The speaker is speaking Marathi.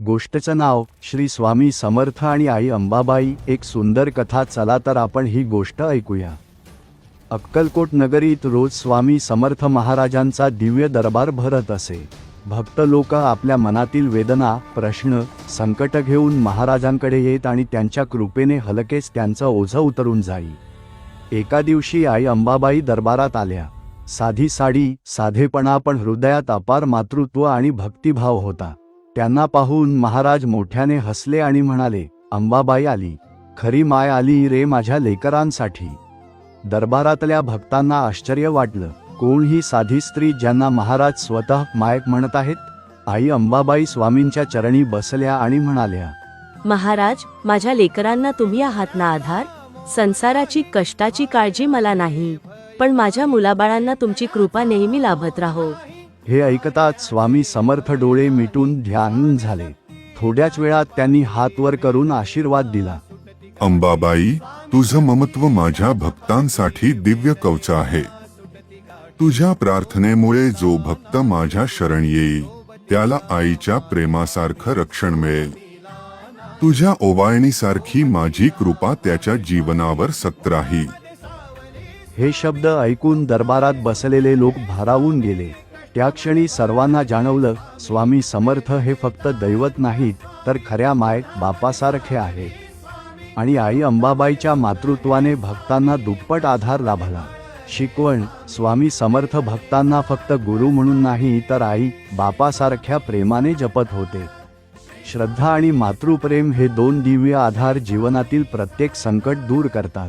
गोष्टीचं नाव श्री स्वामी समर्थ आणि आई अंबाबाई। एक सुंदर कथा। चला तर आपण ही गोष्ट ऐकूया। अक्कलकोट नगरीत रोज स्वामी समर्थ महाराजांचा दिव्य दरबार भरत असे। भक्त लोक आपल्या मनातील वेदना, प्रश्न, संकट घेऊन महाराजांकडे येत आणि त्यांच्या कृपेने हलकेच त्यांचं ओझं उतरून जाई। एका दिवशी आई अंबाबाई दरबारात आल्या। साधी साडी, साधेपणा, पण हृदयात अपार मातृत्व आणि भक्तिभाव होता। त्यांना पाहून महाराज मोठ्याने हसले आणि म्हणाले, अंबाबाई आली, खरी माय आली रे माझ्या लेकरांसाठी। दरबारातल्या भक्तांना आश्चर्य वाटलं। कोण ही साधी स्त्री ज्यांना महाराज स्वतः मायक म्हणत आहेत? आई अंबाबाई स्वामींच्या चरणी बसल्या आणि म्हणाल्या, महाराज, माझ्या लेकरांना तुम्ही आहात ना आधार? संसाराची कष्टाची काळजी मला नाही, पण माझ्या मुलाबाळांना तुमची कृपा नेहमी लाभत राहो। हे ऐकताच स्वामी समर्थ डोळे मिटून ध्यान झाले। थोड्याच वेळात त्यांनी हात वर करून आशीर्वाद दिला। अंबाबाई, तुझं ममत्व माझ्या भक्तांसाठी दिव्य कवच आहे। तुझ्या प्रार्थनेमुळे जो भक्त माझ्या शरण येईल त्याला आईच्या प्रेमासारखं रक्षण मिळेल। तुझ्या ओवाळणीसारखी माझी कृपा त्याच्या जीवनावर सतत राहील। हे शब्द ऐकून दरबारात बसलेले लोक भारावून गेले। त्या क्षणी सर्वांना जाणवलं, स्वामी समर्थ हे फक्त दैवत नाहीत, तर खऱ्या माय बापासारखे आहेत। आणि आई अंबाबाईच्या मातृत्वाने भक्तांना दुप्पट आधार लाभला। शिकवण: स्वामी समर्थ भक्तांना फक्त गुरु म्हणून नाही, तर आई बापासारख्या प्रेमाने जपत होते। श्रद्धा आणि मातृप्रेम हे दोन दिव्य आधार जीवनातील प्रत्येक संकट दूर करतात।